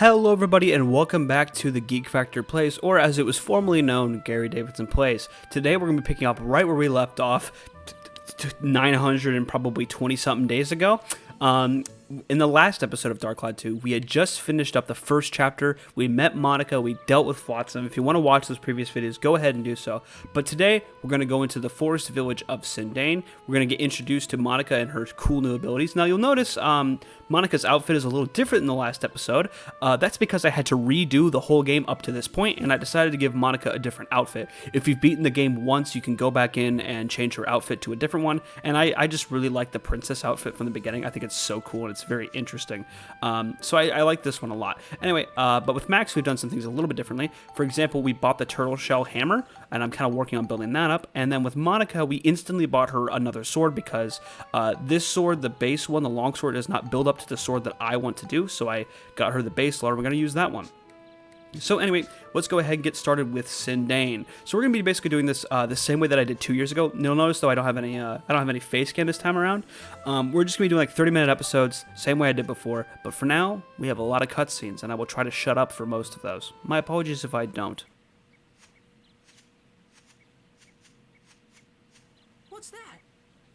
Hello everybody and welcome back to the Geek Factor Plays, or as it was formerly known, Gary Davidson Plays. Today we're going to be picking up right where we left off 900 and probably 20 something days ago. In the last episode of Dark Cloud 2, we had just finished up the first chapter. We met Monica, we dealt with Flotsam. If you want to watch those previous videos, go ahead and do so. But today, we're going to go into the forest village of Sindane. We're going to get introduced to Monica and her cool new abilities. Now, you'll notice Monica's outfit is a little different in the last episode. That's because I had to redo the whole game up to this point, and I decided to give Monica a different outfit. If you've beaten the game once, you can go back in and change her outfit to a different one. And I just really like the princess outfit from the beginning. I think it's so cool and it's very interesting. So I like this one a lot. Anyway, but with Max, we've done some things a little bit differently. For example, we bought the turtle shell hammer, and I'm kind of working on building that up. And then with Monica, we instantly bought her another sword because this sword, the base one, the long sword, does not build up to the sword that I want to do. So I got her the base sword. We're going to use that one. So anyway, let's go ahead and get started with Sindane. So we're going to be basically doing this the same way that I did 2 years ago. You'll notice though I don't have any face cam this time around. We're just going to be doing like 30-minute episodes, same way I did before. But for now, we have a lot of cutscenes, and I will try to shut up for most of those. My apologies if I don't. What's that?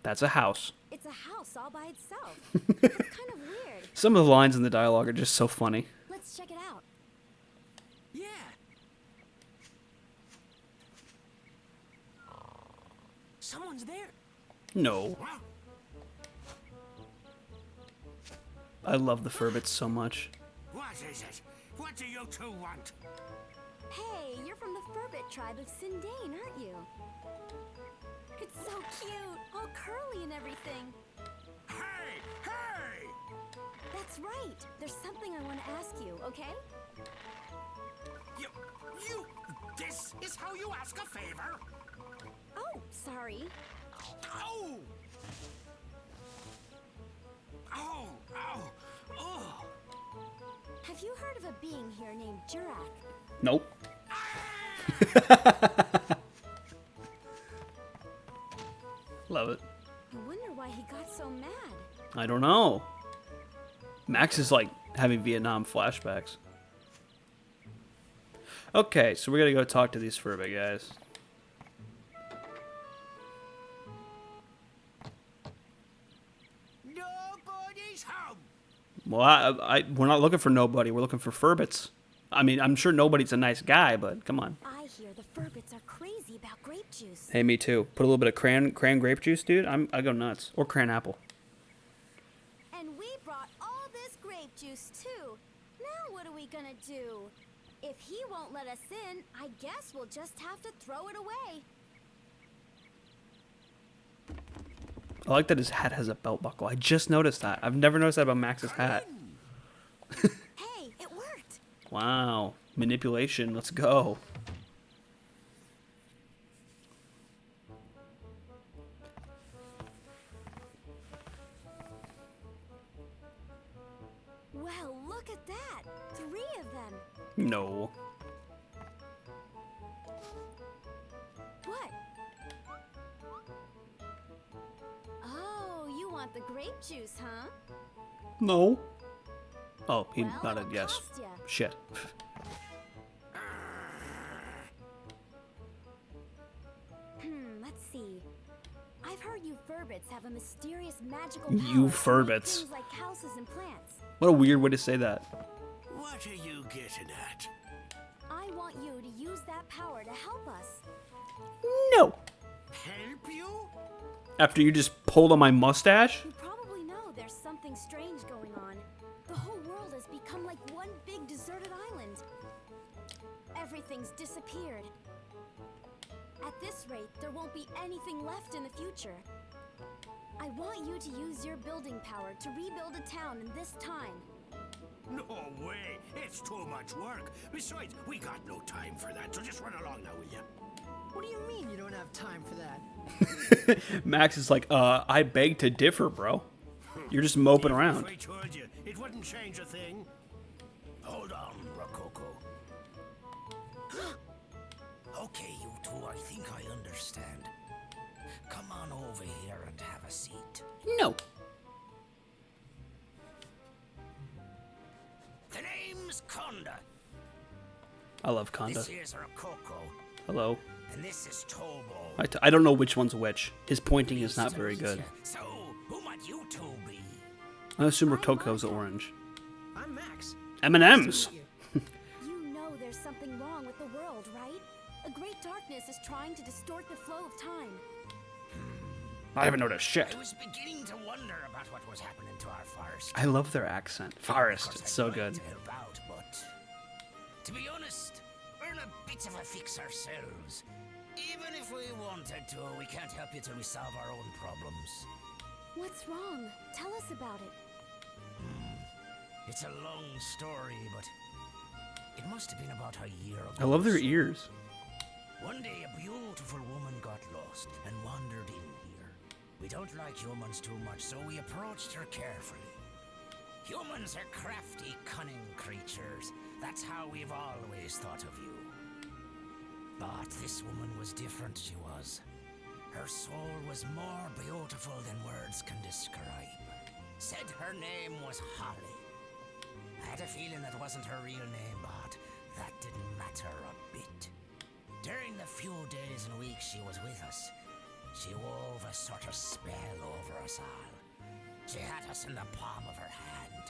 That's a house. It's a house all by itself. It's kind of weird. Some of the lines in the dialogue are just so funny. Let's check it out. Yeah. Someone's there. No. I love the Furbits so much. What is it? What do you two want? Hey, you're from the Furbit tribe of Sindane, aren't you? It's so cute, all curly and everything. Hey! Hey! That's right. There's something I want to ask you, okay? You! This is how you ask a favor? Oh, sorry. Oh! Oh! Oh! Oh! Have you heard of a being here named Jurak? Nope. Love it. I wonder why he got so mad. I don't know. Max is like having Vietnam flashbacks. Okay, so we're gonna go talk to these Furbit guys. Nobody's home! Well, we're not looking for nobody. We're looking for Furbits. I mean, I'm sure nobody's a nice guy, but come on. I hear the Furbits are crazy about grape juice. Hey, me too. Put a little bit of cran grape juice, dude. I go nuts. Or cran apple. And we brought all this grape juice too. Now what are we gonna do? If he won't let us in, I guess we'll just have to throw it away. I like that his hat has a belt buckle. I just noticed that. I've never noticed that about Max's hat. Hey, it worked. Wow. Manipulation. Let's go. Well, look at that. 3 of them. No. What? Oh, you want the grape juice, huh? No. Oh, he Well, nodded it'll yes. cost ya. Shit. Let's see. I've heard you Furbits have a mysterious magical You power to make Furbits. things like houses and plants. What a weird way to say that. What are you getting at? I want you to use that power to help us. No. Help you? After you just pulled on my mustache? You probably know there's something strange going on. The whole world has become like one big deserted island. Everything's disappeared. At this rate, there won't be anything left in the future. I want you to use your building power to rebuild a town in this time. No way! It's too much work. Besides, we got no time for that, so just run along now, will you? What do you mean you don't have time for that? Max is like, I beg to differ, bro. You're just moping around. If I told you, it wouldn't change a thing. Hold on, Rococo. Okay, you two, I think I understand. Come on over here and have a seat. No. The name name's Conda. I love Conda. This here's Rococo, Hello. and this is Tobo. I don't know which one's which. His pointing is not very good. So, who might you two be? I assume Rococo's orange. I'm Max. M&M's. You know there's something wrong with the world, right? A great darkness is trying to distort the flow of time. I haven't noticed shit. I was beginning to wonder about what was happening to our forest. I love their accent. Forest. It's so I'd like good. to help out, but to be honest, we're in a bit of a fix ourselves. Even if we wanted to, we can't help you till we solve our own problems. What's wrong? Tell us about it. It's a long story, but it must have been about a year ago. I love their or so. ears. One day, a beautiful woman got lost and wandered in here. We don't like humans too much, so we approached her carefully. Humans are crafty, cunning creatures. That's how we've always thought of you. But this woman was different, she was. Her soul was more beautiful than words can describe. Said her name was Holly. I had a feeling that wasn't her real name, but that didn't matter a bit. During the few days and weeks she was with us, she wove a sort of spell over us all. She had us in the palm of her hand.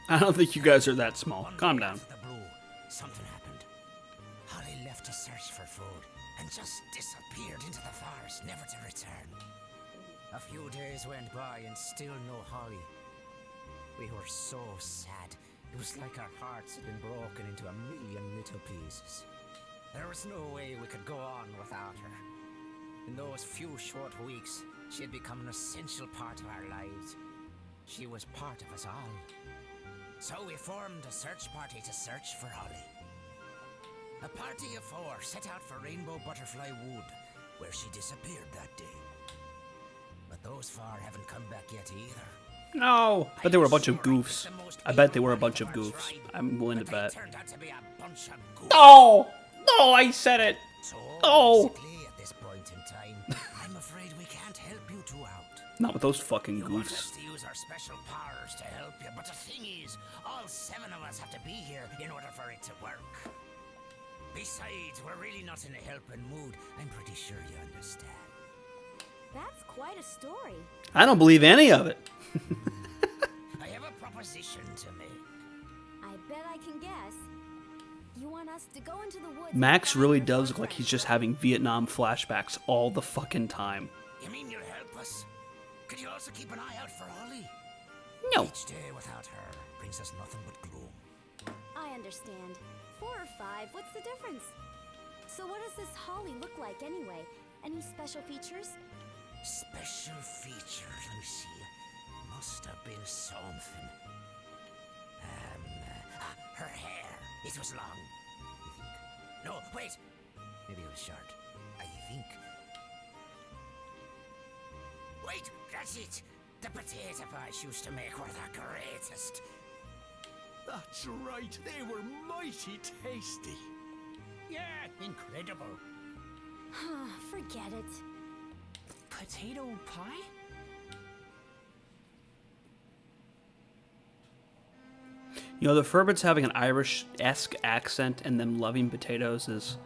I don't think you guys are that small. One Calm day down. out of the blue, something happened. Holly left to search for food and just disappeared into the forest, never to return. A few days went by and still no Holly. We were so sad. It was like our hearts had been broken into a million little pieces. There was no way we could go on without her. In those few short weeks, she had become an essential part of our lives. She was part of us all. So we formed a search party to search for Holly. A party of 4 set out for Rainbow Butterfly Wood, where she disappeared that day. But those 4 haven't come back yet either. No. But they were a bunch of goofs. I bet they were a bunch of goofs. I'm willing to bet. Turned out to be a bunch of goofs. No! No, I said it. So Oh. basically, at this point in time, I'm afraid we can't help you two out. Not with those fucking You want us goofs. to use our special powers to help you, but the thing is, all 7 of us have to be here in order for it to work. Besides, we're really not in a helping mood. I'm pretty sure you understand. That's quite a story. I don't believe any of it. I have a proposition to make. I bet I can guess. You want us to go into the woods? and Max find really your does four look like he's friends? just having Vietnam flashbacks all the fucking time. You mean you'll help us? Could you also keep an eye out for Holly? No. Each day without her brings us nothing but gloom. I understand. 4 or 5, what's the difference? So what does this Holly look like anyway? Any special features? Special features, let me see. Must have been something. Her hair. It was long. You think? No, wait. Maybe it was short. I think. Wait, that's it. The potato pies she used to make were the greatest. That's right, they were mighty tasty. Yeah, incredible. Forget it. Potato pie? You know, the Furbits having an Irish-esque accent and them loving potatoes is...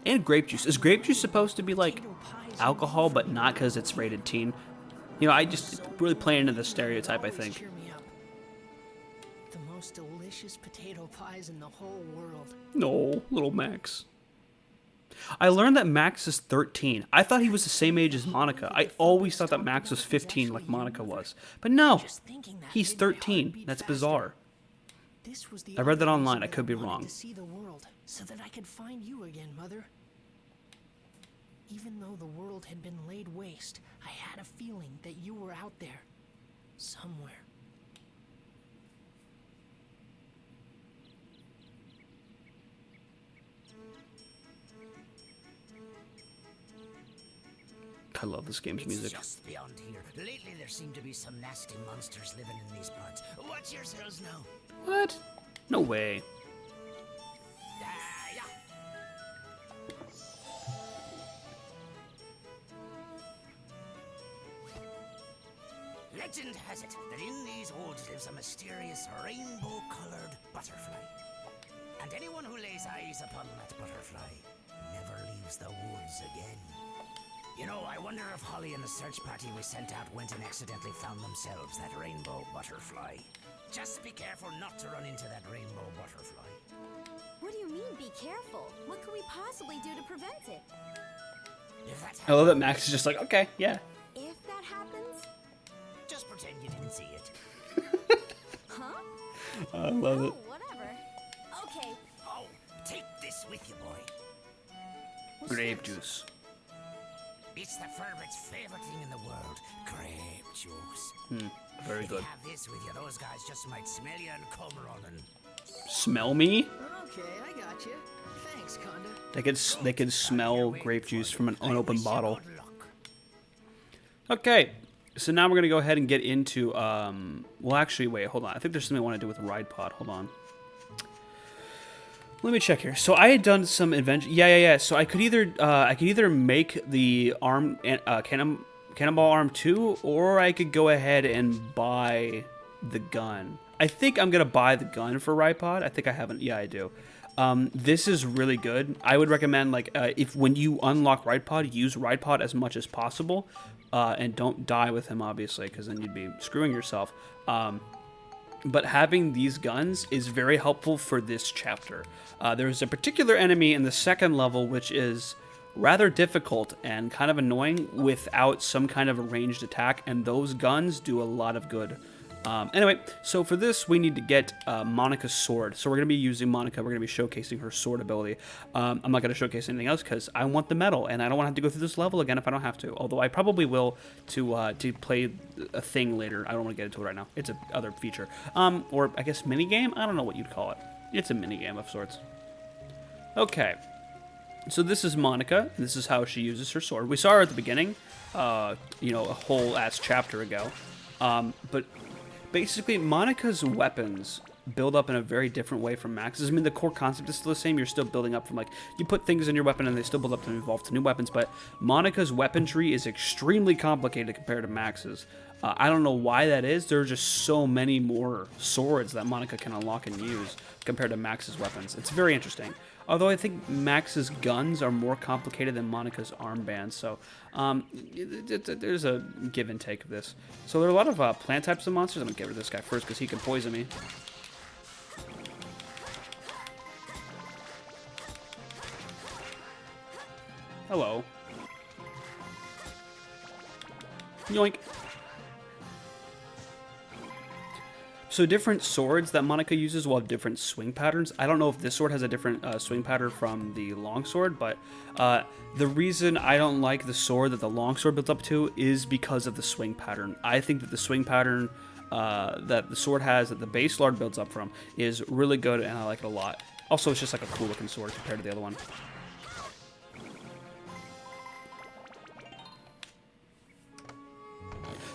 And grape juice. Is grape juice supposed to be like Potato pies alcohol, but not because it's rated teen? You know, I just really play into the stereotype, I always think. cheer me up. The most delicious potato pies in the whole world. No, little Max. I learned that Max is 13. I thought he was the same age as Monica. I always thought that Max was 15 like Monica was. But no, Just thinking that he's made my heart 13. beat That's faster. bizarre. This was the I read that only online. reason I could be wanted wrong. To see the world, so that I could find you again, Mother. Even though the world had been laid waste, I had a feeling that you were out there, somewhere. I love this game's It's music. just beyond here. Lately, there seem to be some nasty monsters living in these parts. Watch yourselves now. What? No way. Yeah. Legend has it that in these woods lives a mysterious rainbow-colored butterfly. And anyone who lays eyes upon that butterfly never leaves the woods again. You know, I wonder if Holly and the search party we sent out went and accidentally found themselves that rainbow butterfly. Just be careful not to run into that rainbow butterfly. What do you mean, be careful? What could we possibly do to prevent it? If that I love that happens, Max is just like, okay, yeah. If that happens? just pretend you didn't see it. Huh? I love it. Oh, whatever. Okay. Oh, take this with you, boy. what's Grape this? juice. It's the Furbitt's favorite thing in the world, grape juice. Very If good. you have this with you, those guys just might smell you and come running. Smell me? Okay, I got you. Thanks, Conda. They could smell grape juice from an unopened bottle. Good luck. Okay, so now we're gonna go ahead and get into well, actually, wait, hold on. I think there's something I want to do with Ride Pod. Hold on. Let me check here. So I had done some adventure. Yeah. So I could either make the arm cannonball arm 2, or I could go ahead and buy the gun. I think I'm gonna buy the gun for Ride Pod. I think I haven't. Yeah, I do. This is really good. I would recommend, like, if when you unlock Ride Pod, use Ride Pod as much as possible, and don't die with him, obviously, because then you'd be screwing yourself. But having these guns is very helpful for this chapter. There's a particular enemy in the second level which is rather difficult and kind of annoying without some kind of a ranged attack, and those guns do a lot of good. Anyway, so for this, we need to get Monica's sword. So we're going to be using Monica. We're going to be showcasing her sword ability. I'm not going to showcase anything else because I want the medal, and I don't want to have to go through this level again if I don't have to. Although I probably will to play a thing later. I don't want to get into it right now. It's a other feature. Or I guess mini game. I don't know what you'd call it. It's a mini game of sorts. Okay. So this is Monica. This is how she uses her sword. We saw her at the beginning, a whole ass chapter ago. But basically, Monica's weapons build up in a very different way from Max's. I mean, the core concept is still the same. You're still building up from, like, you put things in your weapon and they still build up to evolve to new weapons, but Monica's weaponry is extremely complicated compared to Max's. I don't know why that is. There are just so many more swords that Monica can unlock and use compared to Max's weapons. It's very interesting. Although I think Max's guns are more complicated than Monica's armbands, so there's a give and take of this. So there are a lot of plant types of monsters. I'm going to get rid of this guy first because he can poison me. Hello. Yoink. So different swords that Monica uses will have different swing patterns. I don't know if this sword has a different swing pattern from the longsword, but the reason I don't like the sword that the longsword builds up to is because of the swing pattern. I think that the swing pattern that the sword has, that the base sword builds up from, is really good, and I like it a lot. Also, it's just like a cool looking sword compared to the other one.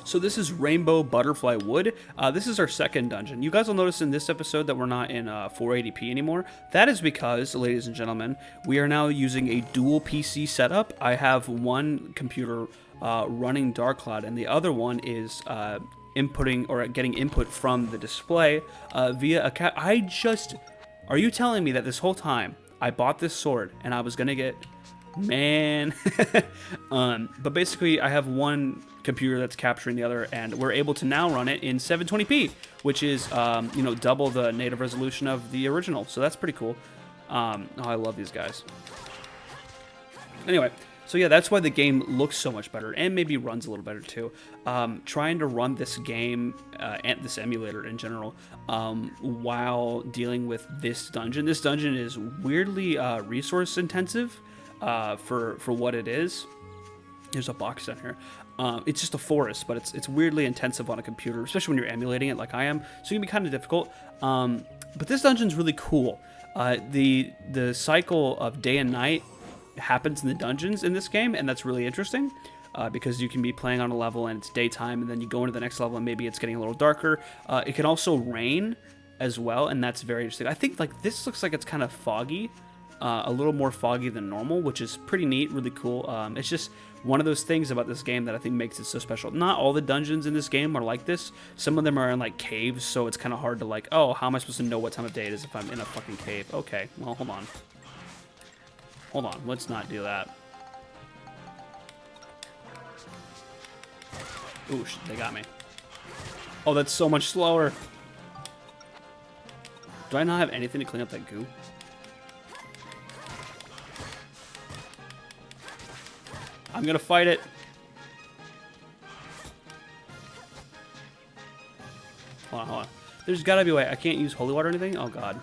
So this is Rainbow Butterfly Wood. This is our second dungeon. You guys will notice in this episode that we're not in 480p anymore. That is because, ladies and gentlemen, we are now using a dual PC setup. I have one computer running Dark Cloud, and the other one is inputting or getting input from the display via a cat. Are you telling me that this whole time I bought this sword and I was gonna get... Man. But basically, I have one computer that's capturing the other, and we're able to now run it in 720p, which is, double the native resolution of the original. So that's pretty cool. I love these guys. Anyway, so yeah, that's why the game looks so much better, and maybe runs a little better too. Trying to run this game and this emulator in general while dealing with this dungeon. This dungeon is weirdly resource intensive. For what it is. There's a box down here. It's just a forest, but it's weirdly intensive on a computer, especially when you're emulating it like I am. So it can be kind of difficult. But this dungeon's really cool. The cycle of day and night happens in the dungeons in this game, and that's really interesting. Because you can be playing on a level and it's daytime, and then you go into the next level and maybe it's getting a little darker. It can also rain as well, and that's very interesting. I think like this looks like it's kind of foggy. a little more foggy than normal, which is pretty neat, really cool. It's just one of those things about this game that I think makes it so special. Not all the dungeons in this game are like this. Some of them are in like caves, so it's kind of hard to like, oh, how am I supposed to know what time of day it is if I'm in a fucking cave? Okay, well, hold on. Hold on, let's not do that. Ooh, they got me. Oh, that's so much slower. Do I not have anything to clean up that goo? I'm gonna fight it. Hold on, hold on. There's gotta be a way. I can't use holy water or anything? Oh, God.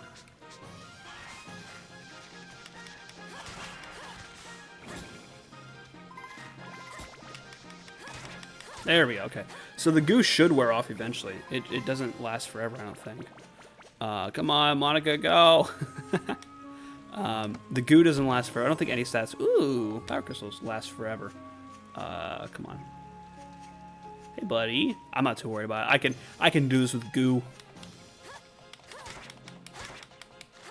There we go, okay. So the goo should wear off eventually. It doesn't last forever, I don't think. Come on, Monica, go! The goo doesn't last forever. I don't think any stats... Ooh, power crystals last forever. Come on. Hey, buddy. I'm not too worried about it. I can do this with goo.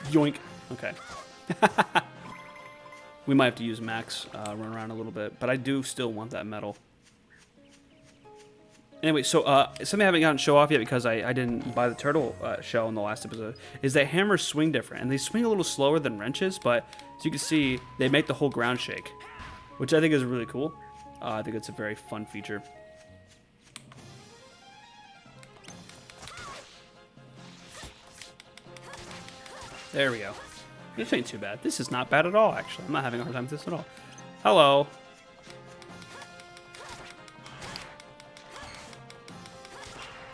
Yoink. Okay. We might have to use max, run around a little bit, but I do still want that metal. Anyway, so something I haven't gotten to show off yet because I didn't buy the turtle shell in the last episode is that hammers swing different, and they swing a little slower than wrenches, but as you can see, they make the whole ground shake, which I think is really cool. I think it's a very fun feature. There we go. This ain't too bad. This is not bad at all, actually. I'm not having a hard time with this at all. Hello.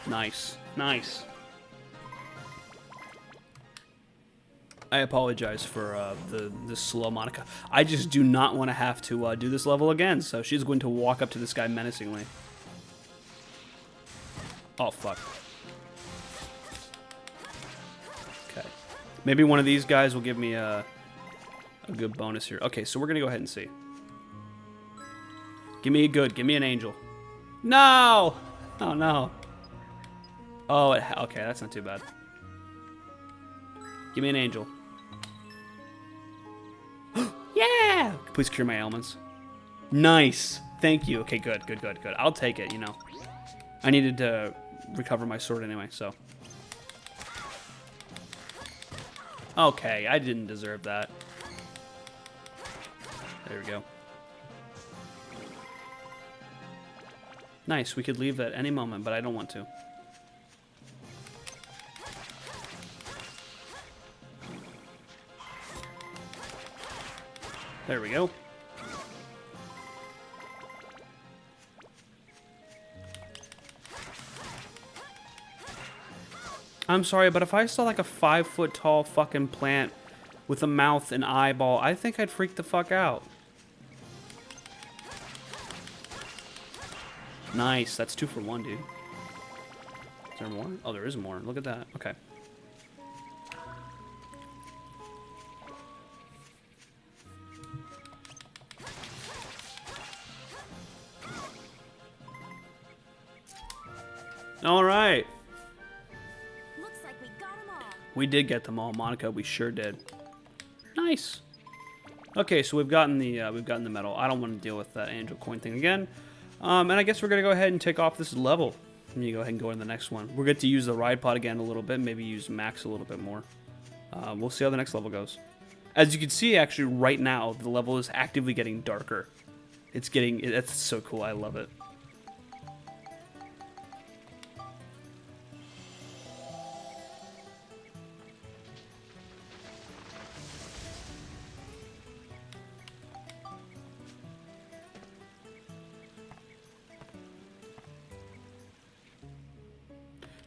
Nice. Nice. I apologize for the slow Monica. I just do not want to have to do this level again, so she's going to walk up to this guy menacingly. Oh, fuck. Okay. Maybe one of these guys will give me a good bonus here. Okay, so we're going to go ahead and see. Give me a good. Give me an angel. No! Oh, no. Oh, okay, that's not too bad. Give me an angel. Yeah! Please cure my ailments. Nice. Thank you. Okay, good, good, good, good. I'll take it, you know. I needed to recover my sword anyway, so. Okay, I didn't deserve that. There we go. Nice, we could leave at any moment, but I don't want to. There we go. I'm sorry, but if I saw like a 5-foot tall fucking plant with a mouth and eyeball, I think I'd freak the fuck out. Nice, that's 2 for 1, dude. Is there more? Oh, there is more. Look at that. Okay. All right. Looks like we got them all. We did get them all, Monica. We sure did. Nice. Okay, so we've gotten the metal. I don't want to deal with that angel coin thing again. And I guess we're gonna go ahead and take off this level. And you go ahead and go in the next one. We're going to use the ride pod again a little bit. Maybe use max a little bit more. We'll see how the next level goes. As you can see, actually, right now the level is actively getting darker. That's so cool. I love it.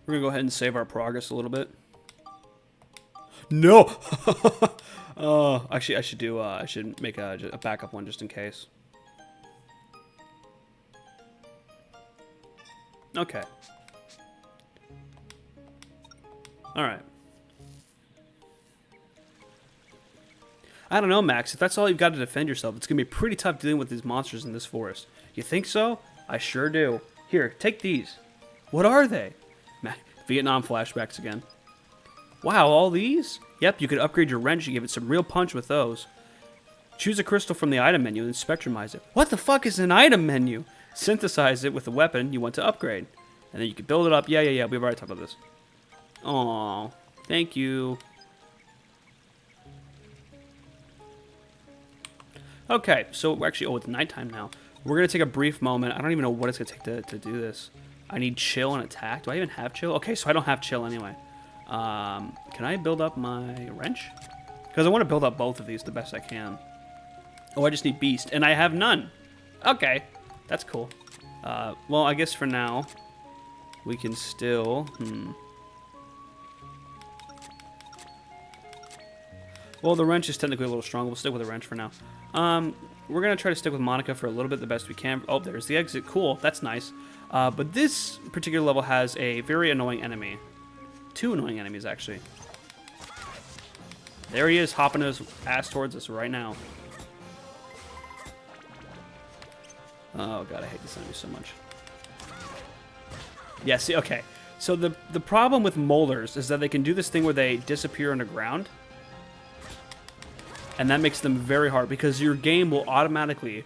We're gonna go ahead and save our progress a little bit. No! Actually, I should make a backup one just in case. Okay. Alright. I don't know, Max. If that's all you've got to defend yourself, it's gonna be pretty tough dealing with these monsters in this forest. You think so? I sure do. Here, take these. What are they? Vietnam flashbacks again. Wow, all these? Yep, you could upgrade your wrench and give it some real punch with those. Choose a crystal from the item menu and spectrumize it. What the fuck is an item menu? Synthesize it with the weapon you want to upgrade. And then you can build it up. Yeah. We've already talked about this. Aw, thank you. Okay, so we're actually, oh, it's nighttime now. We're going to take a brief moment. I don't even know what it's going to take to do this. I need chill and attack. Do I even have chill? Okay, so I don't have chill anyway. Can I build up my wrench? Because I want to build up both of these the best I can. Oh, I just need beast, and I have none. Okay, that's cool. Well, I guess for now, we can still... Well, the wrench is technically a little strong. We'll stick with the wrench for now. We're going to try to stick with Monica for a little bit the best we can. Oh, there's the exit. Cool, that's nice. But this particular level has a very annoying enemy. 2 annoying enemies, actually. There he is, hopping his ass towards us right now. Oh god, I hate this enemy so much. Yeah, see, okay. So the problem with molars is that they can do this thing where they disappear underground. And that makes them very hard because your game will automatically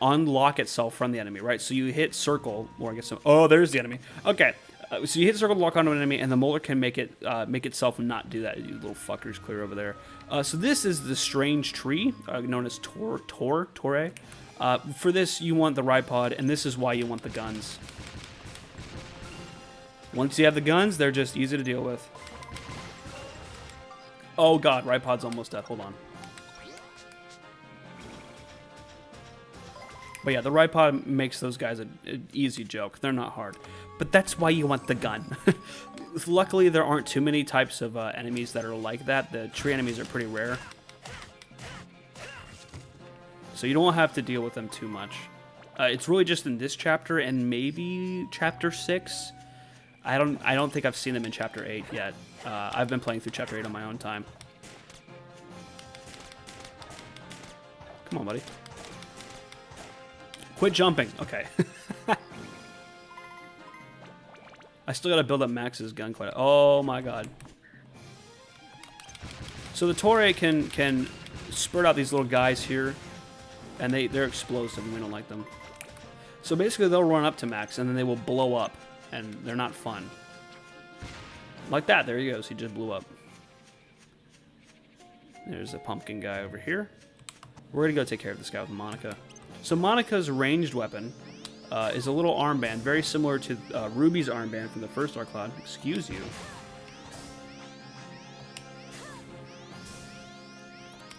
unlock itself from the enemy, right? So you hit circle, or I guess, oh, there's the enemy. Okay, so you hit circle to lock onto an enemy, and the molar can make itself not do that. You little fuckers, clear over there. So this is the strange tree known as Torre. For this, you want the ride pod, and this is why you want the guns. Once you have the guns, they're just easy to deal with. Oh god, ride pod's almost dead. Hold on. But yeah, the ride pod makes those guys an easy joke. They're not hard. But that's why you want the gun. Luckily, there aren't too many types of enemies that are like that. The tree enemies are pretty rare. So you don't have to deal with them too much. It's really just in this chapter and maybe chapter 6. I don't think I've seen them in chapter 8 yet. I've been playing through chapter 8 on my own time. Come on, buddy. Quit jumping. Okay. I still gotta build up Max's gun quite. Oh my god. So the Torre can spurt out these little guys here, and they're explosive, and we don't like them. So basically, they'll run up to Max, and then they will blow up, and they're not fun. Like that. There he goes. He just blew up. There's a pumpkin guy over here. We're gonna go take care of this guy with Monica. So Monica's ranged weapon is a little armband, very similar to Ruby's armband from the first Dark Cloud. Excuse you.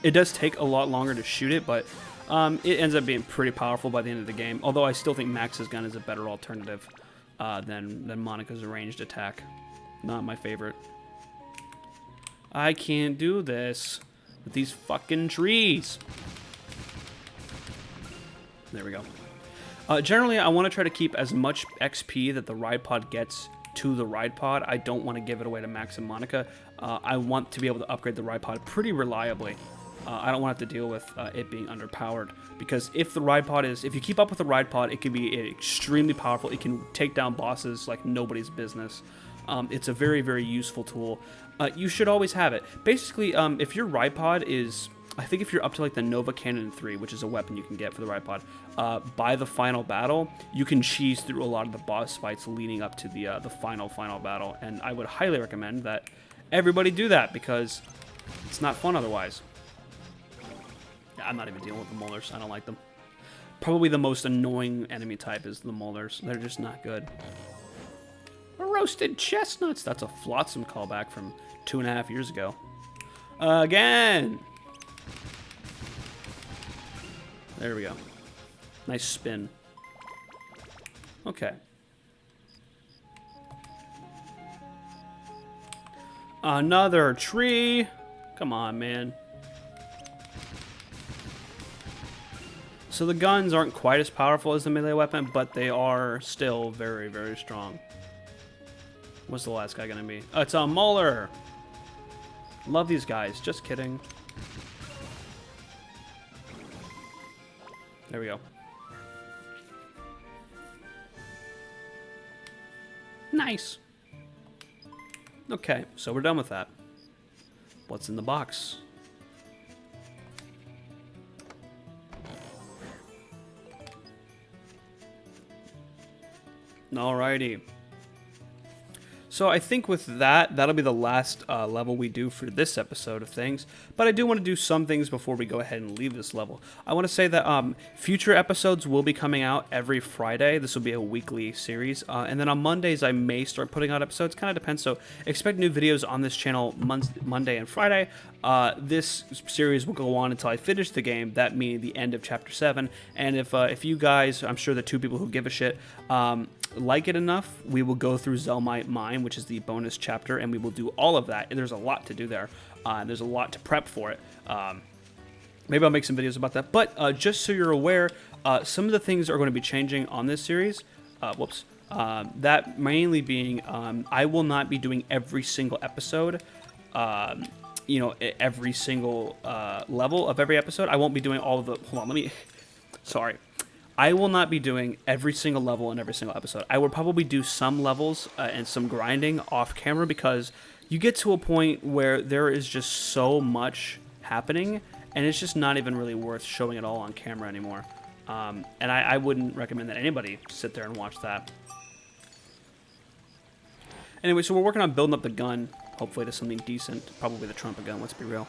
It does take a lot longer to shoot it, but it ends up being pretty powerful by the end of the game. Although I still think Max's gun is a better alternative than Monica's ranged attack. Not my favorite. I can't do this with these fucking trees. There we go. Generally, I want to try to keep as much XP that the ride pod gets to the ride pod. I don't want to give it away to Max and Monica. I want to be able to upgrade the ride pod pretty reliably. I don't want to have to deal with it being underpowered, because if you keep up with the ride pod, it can be extremely powerful. It can take down bosses like nobody's business. It's a very, very useful tool. You should always have it. Basically, if your ride pod is, I think if you're up to like the Nova Cannon 3, which is a weapon you can get for the ride pod, by the final battle, you can cheese through a lot of the boss fights leading up to the final battle. And I would highly recommend that everybody do that, because it's not fun otherwise. Yeah, I'm not even dealing with the molars. I don't like them. Probably the most annoying enemy type is the molars. They're just not good. Roasted chestnuts. That's a Flotsam callback from 2.5 years ago. Again. There we go. Nice spin. Okay. Another tree. Come on, man. So the guns aren't quite as powerful as the melee weapon, but they are still very, very strong. What's the last guy gonna be? Oh, it's a Molar! Love these guys. Just kidding. There we go. Nice. Okay, so we're done with that. What's in the box? Alrighty. So I think with that, that'll be the last level we do for this episode of things. But I do want to do some things before we go ahead and leave this level. I want to say that future episodes will be coming out every Friday. This will be a weekly series. And then on Mondays, I may start putting out episodes. Kind of depends. So expect new videos on this channel Monday and Friday. This series will go on until I finish the game, that meaning the end of Chapter 7. And if you guys, I'm sure the 2 people who give a shit, like it enough, we will go through Zelmite Mine, which is the bonus chapter, and we will do all of that. There's a lot to do there. There's a lot to prep for it. Maybe I'll make some videos about that. But just so you're aware, some of the things are going to be changing on this series. That mainly being, I will not be doing every single episode. Every single level of every episode. I won't be doing all of the... Hold on, Sorry. I will not be doing every single level in every single episode. I will probably do some levels and some grinding off camera because you get to a point where there is just so much happening and it's just not even really worth showing it all on camera anymore. And I wouldn't recommend that anybody sit there and watch that. Anyway, so we're working on building up the gun, hopefully to something decent. Probably the trumpet gun, let's be real.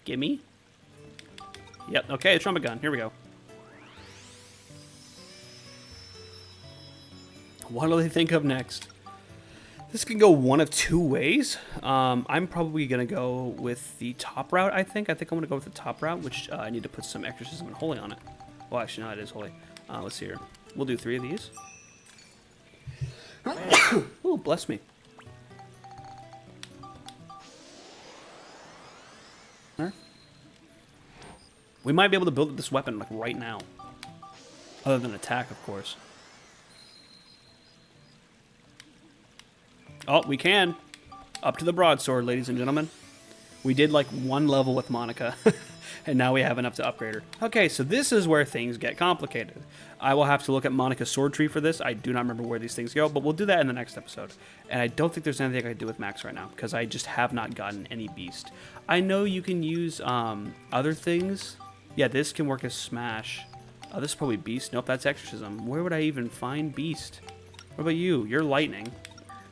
Gimme. Yep, okay, trumpet gun. Here we go. What do they think of next? This can go one of 2 ways. I'm probably going to go with the top route, I think. I think I'm going to go with the top route, which I need to put some exorcism and holy on it. Well, actually, no, it is holy. Let's see here. We'll do 3 of these. Oh, bless me. There. We might be able to build this weapon like right now. Other than attack, of course. Oh, we can. Up to the broadsword, ladies and gentlemen. We did like 1 level with Monica. And now we have enough to upgrade her. Okay, so this is where things get complicated. I will have to look at Monica's sword tree for this. I do not remember where these things go, but we'll do that in the next episode. And I don't think there's anything I can do with Max right now, because I just have not gotten any beast. I know you can use other things. Yeah, this can work as smash. Oh, this is probably beast. Nope, that's exorcism. Where would I even find beast? What about you? You're lightning.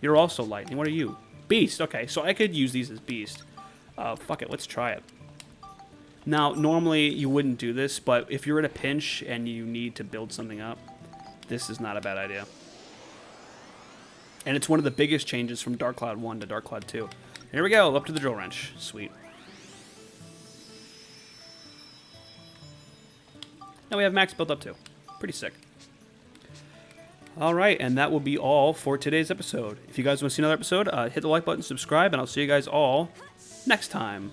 You're also lightning. What are you? Beast. Okay, so I could use these as beast. Fuck it, let's try it. Now, normally you wouldn't do this, but if you're in a pinch and you need to build something up, this is not a bad idea. And it's one of the biggest changes from Dark Cloud 1 to Dark Cloud 2. Here we go, up to the drill wrench. Sweet. Now we have Max built up too. Pretty sick. Alright, and that will be all for today's episode. If you guys want to see another episode, hit the like button, subscribe, and I'll see you guys all next time.